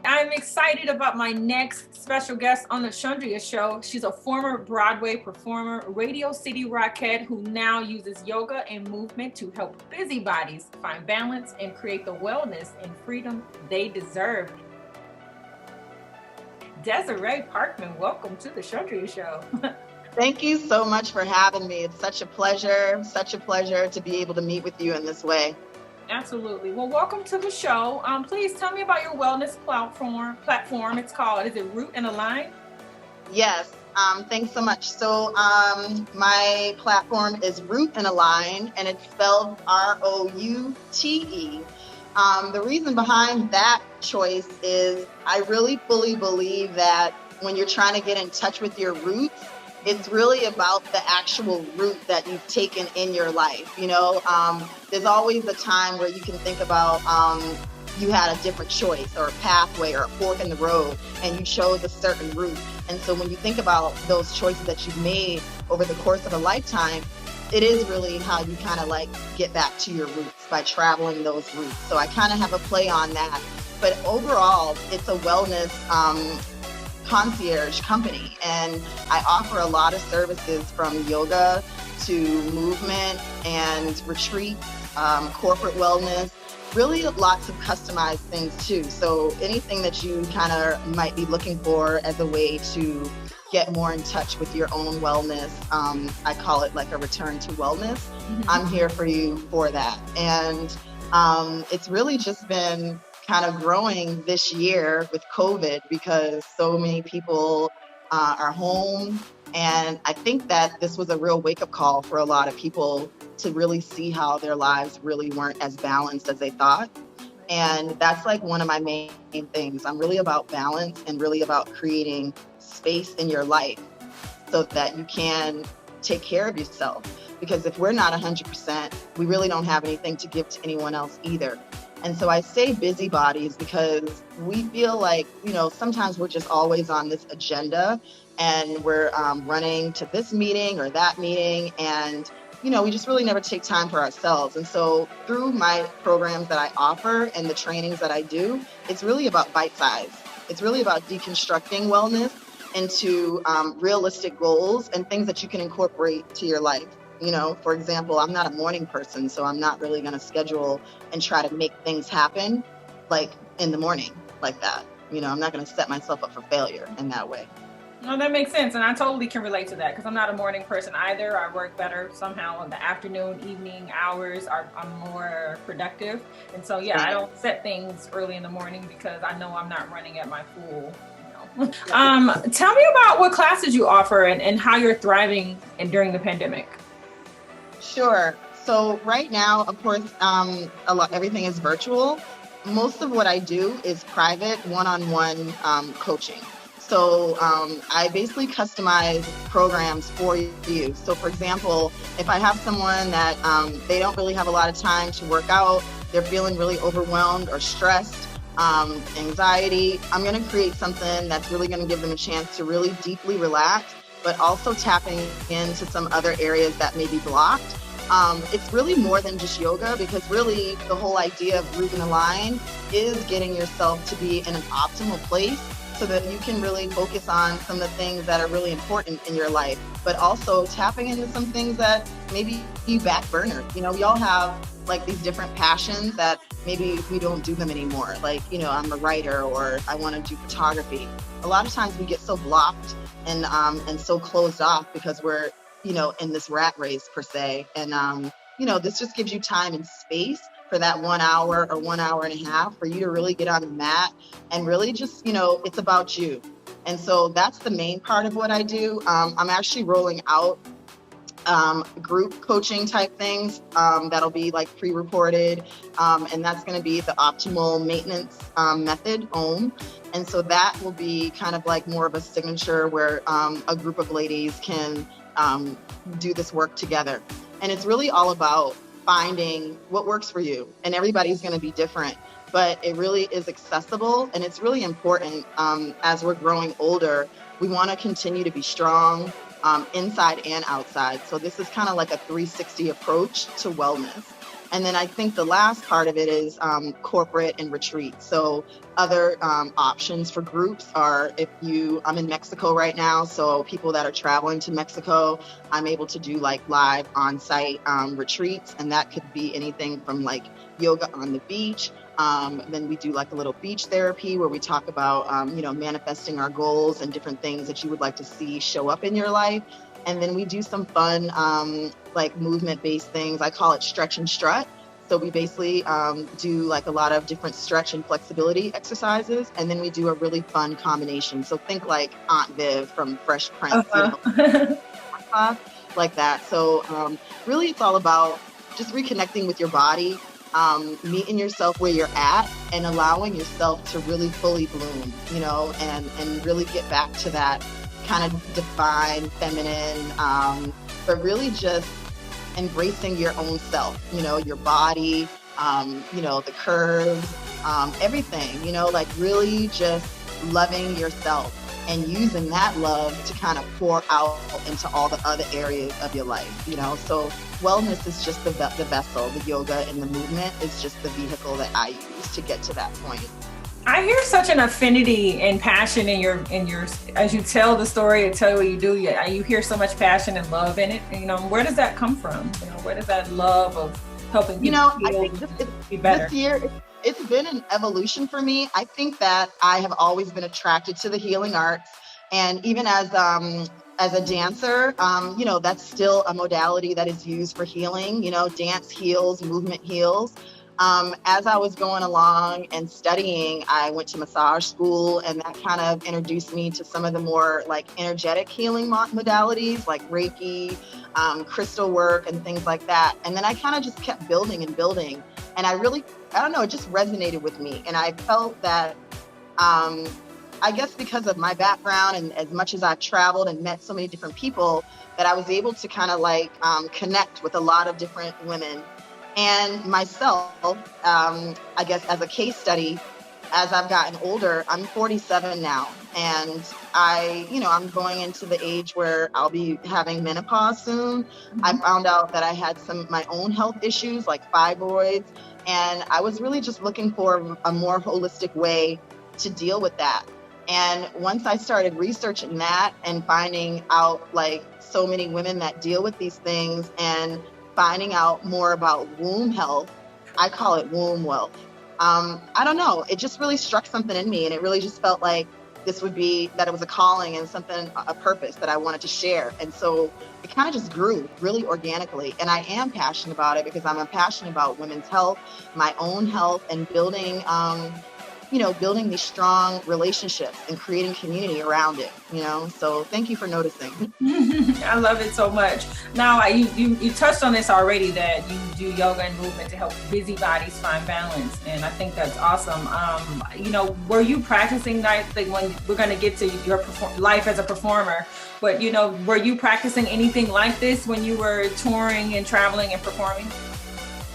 I'm excited about my next special guest on the Chandria Show. She's a former Broadway performer, Radio City Rockette, who now uses yoga and movement to help busybodies find balance and create the wellness and freedom they deserve. Desiree Parkman, welcome to the Chandria Show. Thank you so much for having me. It's such a pleasure to be able to meet with you in this way. Absolutely. Well, welcome to the show. Please tell me about your wellness platform. It's called, is it Root and Align? Yes. Thanks so much. So my platform is Root and Align, and it's spelled ROUTE. The reason behind that choice is I really fully believe that when you're trying to get in touch with your roots, it's really about the actual route that you've taken in your life. There's always a time where you can think about you had a different choice or a pathway or a fork in the road, and you chose a certain route. And so when you think about those choices that you've made over the course of a lifetime, it is really how you kind of like get back to your roots by traveling those routes. So I kind of have a play on that. But overall, it's a wellness concierge company, and I offer a lot of services from yoga to movement and retreat, corporate wellness, really lots of customized things too. So anything that you kind of might be looking for as a way to get more in touch with your own wellness, I call it like a return to wellness. Mm-hmm. I'm here for you for that. And it's really just been kind of growing this year with COVID because so many people are home. And I think that this was a real wake-up call for a lot of people to really see how their lives really weren't as balanced as they thought. And that's like one of my main things. I'm really about balance and really about creating space in your life so that you can take care of yourself. Because if we're not 100%, we really don't have anything to give to anyone else either. And so I say busybodies because we feel like, sometimes we're just always on this agenda and we're running to this meeting or that meeting, and, we just really never take time for ourselves. And so through my programs that I offer and the trainings that I do, it's really about bite size. It's really about deconstructing wellness into realistic goals and things that you can incorporate to your life. For example, I'm not a morning person, so I'm not really going to schedule and try to make things happen like in the morning like that. I'm not going to set myself up for failure in that way. No, that makes sense. And I totally can relate to that because I'm not a morning person either. I work better somehow in the afternoon, evening hours I'm more productive. And so, yeah, I don't set things early in the morning because I know I'm not running at my full. Tell me about what classes you offer and how you're thriving during the pandemic. Sure. So right now, of course, everything is virtual. Most of what I do is private one-on-one coaching. So I basically customize programs for you. So for example, if I have someone that they don't really have a lot of time to work out, they're feeling really overwhelmed or stressed, anxiety, I'm going to create something that's really going to give them a chance to really deeply relax, but also tapping into some other areas that may be blocked. It's really more than just yoga because really the whole idea of Root and Align is getting yourself to be in an optimal place so that you can really focus on some of the things that are really important in your life, but also tapping into some things that maybe you back burner. We all have like these different passions that maybe we don't do them anymore. Like, I'm a writer or I want to do photography. A lot of times we get so blocked and so closed off because we're, in this rat race per se. And, this just gives you time and space for that 1 hour or 1 hour and a half for you to really get on the mat and really just, it's about you. And so that's the main part of what I do. I'm actually rolling out group coaching type things that'll be like pre-recorded, and that's going to be the optimal maintenance method, OM. And so that will be kind of like more of a signature where a group of ladies can do this work together. And it's really all about finding what works for you. And everybody's going to be different, but it really is accessible. And it's really important as we're growing older, we want to continue to be strong inside and outside. So this is kind of like a 360 approach to wellness. And then I think the last part of it is corporate and retreat. So other options for groups are I'm in Mexico right now. So people that are traveling to Mexico, I'm able to do like live on-site retreats. And that could be anything from like yoga on the beach. Then we do like a little beach therapy where we talk about, manifesting our goals and different things that you would like to see show up in your life. And then we do some fun, like movement-based things. I call it stretch and strut. So we basically do like a lot of different stretch and flexibility exercises. And then we do a really fun combination. So think like Aunt Viv from Fresh Prince, like that. So really it's all about just reconnecting with your body, meeting yourself where you're at and allowing yourself to really fully bloom, and really get back to that kind of divine, feminine, but really just embracing your own self, your body, the curves, everything, like really just loving yourself and using that love to kind of pour out into all the other areas of your life, So wellness is just the vessel, the yoga and the movement is just the vehicle that I use to get to that point. I hear such an affinity and passion in your as you tell the story and tell what you do. You hear so much passion and love in it. Where does that come from? Where does that love of helping people I think be better? This year, it's been an evolution for me. I think that I have always been attracted to the healing arts, and even as a dancer, that's still a modality that is used for healing. Dance heals, movement heals. As I was going along and studying, I went to massage school, and that kind of introduced me to some of the more like energetic healing modalities like Reiki, crystal work and things like that. And then I kind of just kept building and building. And I don't know, it just resonated with me. And I felt that, I guess because of my background and as much as I've traveled and met so many different people, that I was able to kind of like connect with a lot of different women. And myself, I guess as a case study, as I've gotten older, I'm 47 now, and I'm going into the age where I'll be having menopause soon. Mm-hmm. I found out that I had some of my own health issues like fibroids, and I was really just looking for a more holistic way to deal with that. And once I started researching that and finding out like so many women that deal with these things and finding out more about womb health, I call it womb wealth. I don't know, it just really struck something in me, and it really just felt like that it was a calling and a purpose that I wanted to share. And so it kind of just grew really organically. And I am passionate about it because I'm passionate about women's health, my own health, and building these strong relationships and creating community around it, so thank you for noticing. I love it so much. Now, you touched on this already, that you do yoga and movement to help busy bodies find balance. And I think that's awesome. Were you practicing that thing when we're going to get to your life as a performer, but, were you practicing anything like this when you were touring and traveling and performing?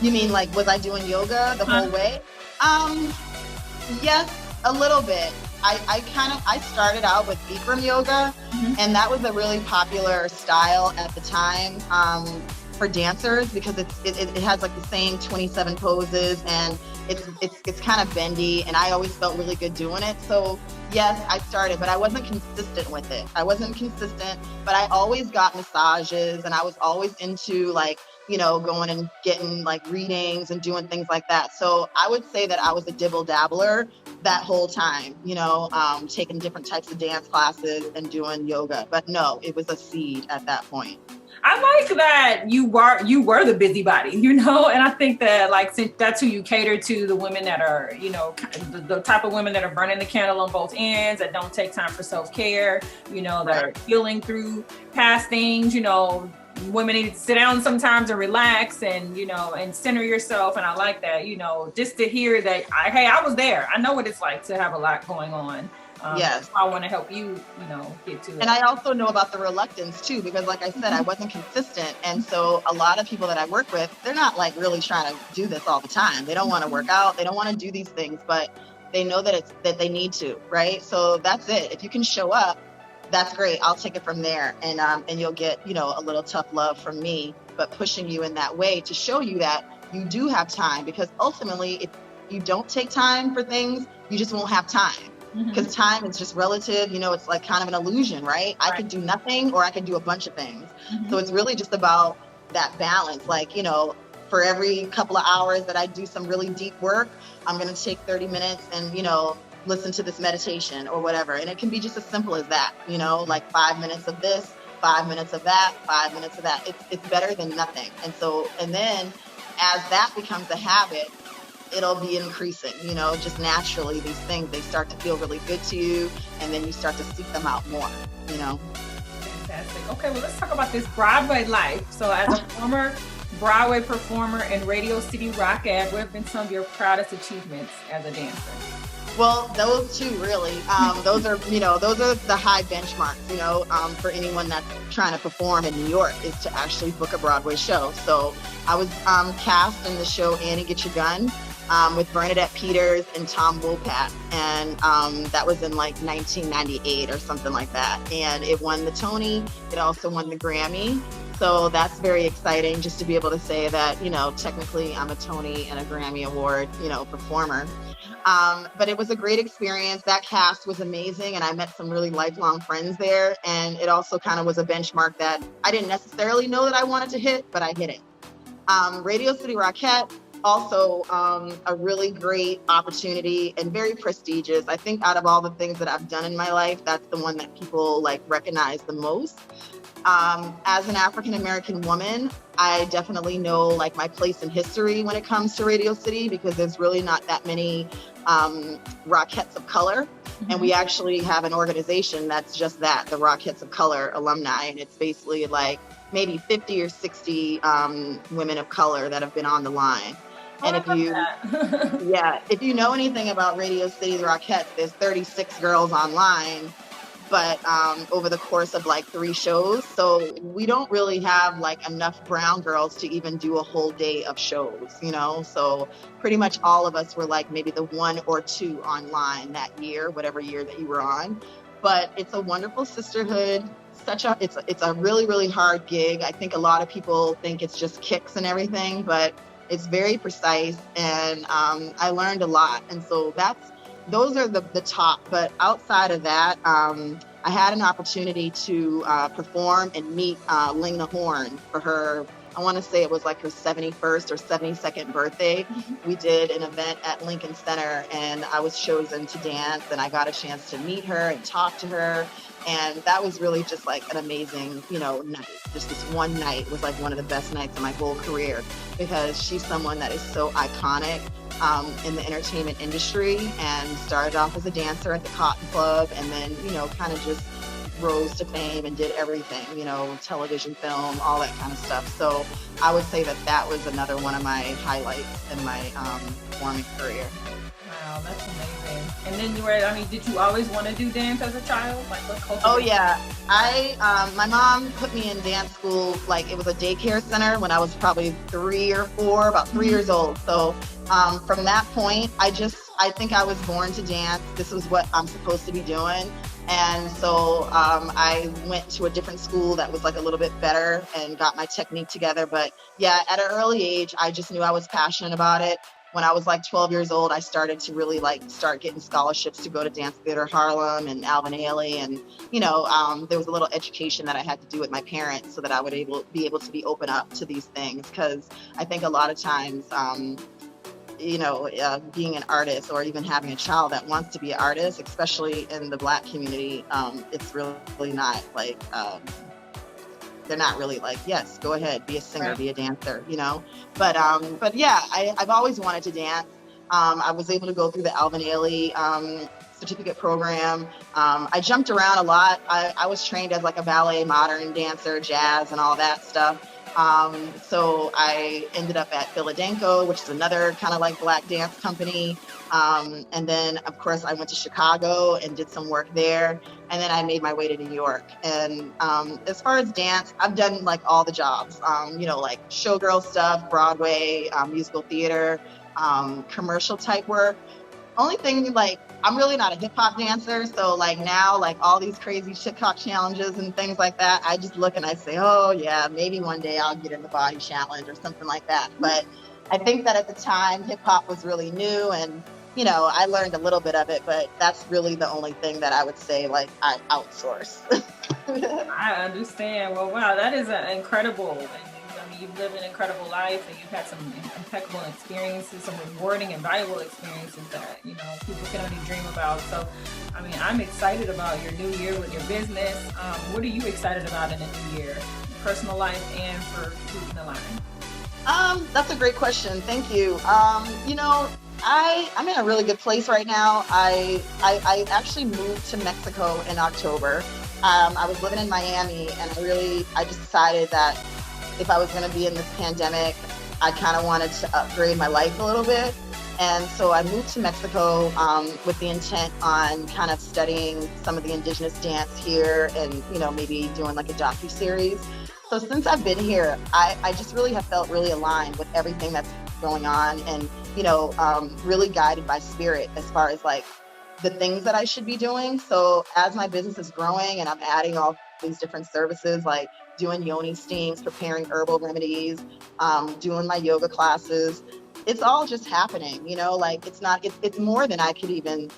You mean like, was I doing yoga the whole way? Yes, a little bit. I started out with Bikram yoga, mm-hmm. and that was a really popular style at the time for dancers because it has like the same 27 poses, and it's kind of bendy, and I always felt really good doing it. So yes, I started, but I wasn't consistent with it. But I always got massages, and I was always into like, going and getting like readings and doing things like that. So I would say that I was a dibble dabbler that whole time, taking different types of dance classes and doing yoga. But no, it was a seed at that point. I like that you were the busybody, and I think that like, since that's who you cater to, the women that are, the type of women that are burning the candle on both ends, that don't take time for self-care, that are healing through past things, women need to sit down sometimes and relax and, and center yourself. And I like that, just to hear that, I was there. I know what it's like to have a lot going on. Yes. I want to help you, get to it. And I also know about the reluctance too, because like I said, I wasn't consistent. And so a lot of people that I work with, they're not like really trying to do this all the time. They don't want to work out. They don't want to do these things, but they know that that they need to, right? So that's it. If you can show up, that's great. I'll take it from there. And you'll get, a little tough love from me, but pushing you in that way to show you that you do have time, because ultimately, if you don't take time for things, you just won't have time. Because time is just relative, it's like kind of an illusion, right? I could do nothing or I could do a bunch of things. So it's really just about that balance. Like, for every couple of hours that I do some really deep work, I'm going to take 30 minutes and, listen to this meditation or whatever. And it can be just as simple as that, like 5 minutes of this, 5 minutes of that, 5 minutes of that. It's better than nothing. And then as that becomes a habit, it'll be increasing, just naturally these things, they start to feel really good to you, and then you start to seek them out more, Fantastic. Okay, well, let's talk about this Broadway life. So as a former Broadway performer in Radio City Rockette, what have been some of your proudest achievements as a dancer? Well, those two really, those are the high benchmarks, for anyone that's trying to perform in New York, is to actually book a Broadway show. So I was cast in the show Annie Get Your Gun, with Bernadette Peters and Tom Wopat, and that was in like 1998 or something like that, and it won the Tony. It also won the Grammy, so that's very exciting, just to be able to say that, technically I'm a Tony and a Grammy Award, performer. But it was a great experience. That cast was amazing, and I met some really lifelong friends there, and it also kind of was a benchmark that I didn't necessarily know that I wanted to hit, but I hit it. Radio City Rockette, also a really great opportunity and very prestigious. I think out of all the things that I've done in my life, that's the one that people recognize the most. As an African-American woman, I definitely know my place in history when it comes to Radio City, because there's really not that many Rockettes of color. And we actually have an organization that's just that, the Rockettes of Color alumni. And it's basically maybe 50 or 60 women of color that have been on the line. And if you know anything about Radio City Rockettes, there's 36 girls online, but over the course of 3 shows. So we don't really have enough brown girls to even do a whole day of shows, So pretty much all of us were maybe the 1 or 2 online that year, whatever year that you were on. But it's a wonderful sisterhood. It's a really, really hard gig. I think a lot of people think it's just kicks and everything, but it's very precise, and I learned a lot. And so those are the top. But outside of that, I had an opportunity to perform and meet Lena Horne for her, I want to say it was her 71st or 72nd birthday. We did an event at Lincoln Center, and I was chosen to dance, and I got a chance to meet her and talk to her. And that was really just an amazing, night. Just this one night was one of the best nights of my whole career, because she's someone that is so iconic in the entertainment industry, and started off as a dancer at the Cotton Club, and then, kind of just rose to fame and did everything, television, film, all that kind of stuff. So I would say that was another one of my highlights in my performing career. Wow, that's amazing. And then did you always want to do dance as a child? Oh yeah. My mom put me in dance school, it was a daycare center when I was probably 3 or 4, about 3 years old. So from that point, I think I was born to dance. This was what I'm supposed to be doing. And so I went to a different school that was a little bit better and got my technique together. But yeah, at an early age, I just knew I was passionate about it. When I was 12 years old, I started to really start getting scholarships to go to Dance Theater Harlem and Alvin Ailey. And, there was a little education that I had to do with my parents so that I would be able to be open up to these things. Because I think a lot of times, being an artist, or even having a child that wants to be an artist, especially in the Black community, it's really not they're not really yes, go ahead, be a singer, be a dancer, But yeah, I've always wanted to dance. I was able to go through the Alvin Ailey certificate program. I jumped around a lot. I was trained as a ballet modern dancer, jazz, and all that stuff. So I ended up at Philadelphia, which is another kind of Black dance company. And then, of course, I went to Chicago and did some work there. And then I made my way to New York. And as far as dance, I've done all the jobs, showgirl stuff, Broadway, musical theater, commercial type work. Only thing, I'm really not a hip hop dancer. So now, all these crazy TikTok challenges and things like that, I just look and I say, oh yeah, maybe one day I'll get in the body challenge or something like that. But I think that at the time, hip hop was really new, and I learned a little bit of it, but that's really the only thing that I would say like I outsource. I understand. Well, wow, that is incredible. And I mean, you've lived an incredible life, and you've had some impeccable experiences, some rewarding and valuable experiences that people can only dream about. So, I mean, I'm excited about your new year with your business. What are you excited about in the new year, personal life and for Keeping the Line? That's a great question. Thank you. I'm in a really good place right now. I actually moved to Mexico in October. I was living in Miami, and I just decided that if I was going to be in this pandemic, I kind of wanted to upgrade my life a little bit. And so I moved to Mexico with the intent on kind of studying some of the indigenous dance here and, maybe doing like a docuseries. So since I've been here, I just really have felt really aligned with everything that's going on and, really guided by spirit as far as like the things that I should be doing. So as my business is growing and I'm adding all these different services, like doing yoni steams, preparing herbal remedies, doing my yoga classes, it's all just happening, like it's more than I could even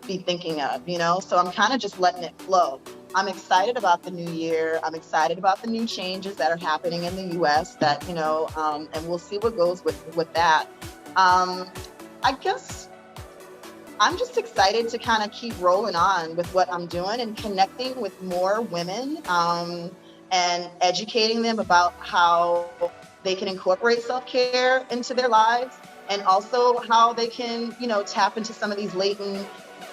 be thinking of, so I'm kind of just letting it flow. I'm excited about the new year. I'm excited about the new changes that are happening in the US that, and we'll see what goes with that. I guess I'm just excited to kind of keep rolling on with what I'm doing and connecting with more women and educating them about how they can incorporate self-care into their lives and also how they can, tap into some of these latent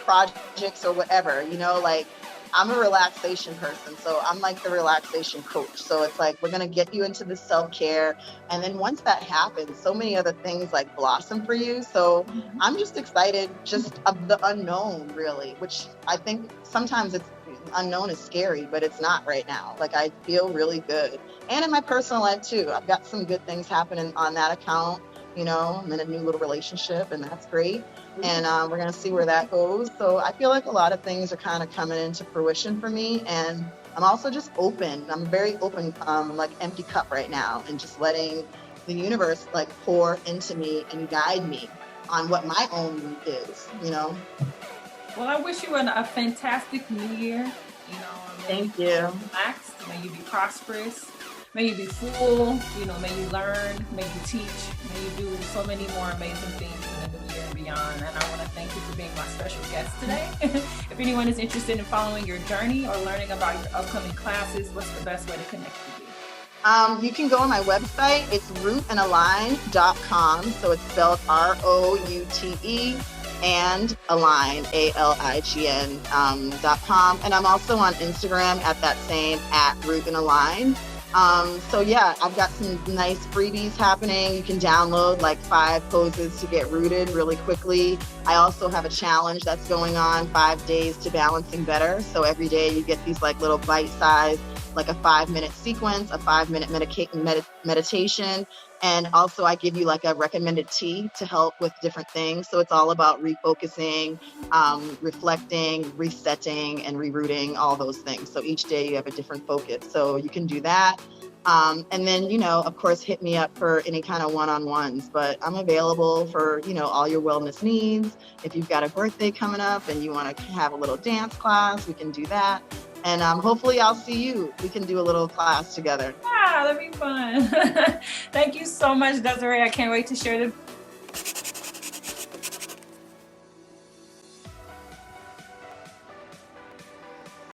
projects or whatever, like I'm a relaxation person. So I'm like the relaxation coach. So it's like, we're going to get you into the self-care. And then once that happens, so many other things like blossom for you. So I'm just excited just of the unknown really, which I think sometimes it's unknown is scary, but it's not right now. Like I feel really good. And in my personal life too, I've got some good things happening on that account. I'm in a new little relationship and that's great. And we're going to see where that goes. So I feel like a lot of things are kind of coming into fruition for me. And I'm also just open. I'm very open, like empty cup right now and just letting the universe like pour into me and guide me on what my own route is, Well, I wish you a fantastic new year. Thank you. Relaxed. May you be prosperous. May you be full, may you learn, may you teach, may you do so many more amazing things in the new year and beyond. And I want to thank you for being my special guest today. If anyone is interested in following your journey or learning about your upcoming classes, what's the best way to connect with you? You can go on my website. It's rooteandalign.com. So it's spelled ROUTE and align, ALIGN.com. And I'm also on Instagram at that same @rooteandalign. So yeah, I've got some nice freebies happening. You can download like 5 poses to get rooted really quickly. I also have a challenge that's going on, 5 days to balancing better. So every day you get these like little bite-sized, like a 5-minute sequence, a 5-minute meditation. And also I give you like a recommended tea to help with different things. So it's all about refocusing, reflecting, resetting, and rerooting, all those things. So each day you have a different focus. So you can do that. And then, of course, hit me up for any kind of one-on-ones, but I'm available for, all your wellness needs. If you've got a birthday coming up and you want to have a little dance class, we can do that. And hopefully I'll see you. We can do a little class together. Yeah, that'd be fun. Thank you so much, Desiree. I can't wait to share the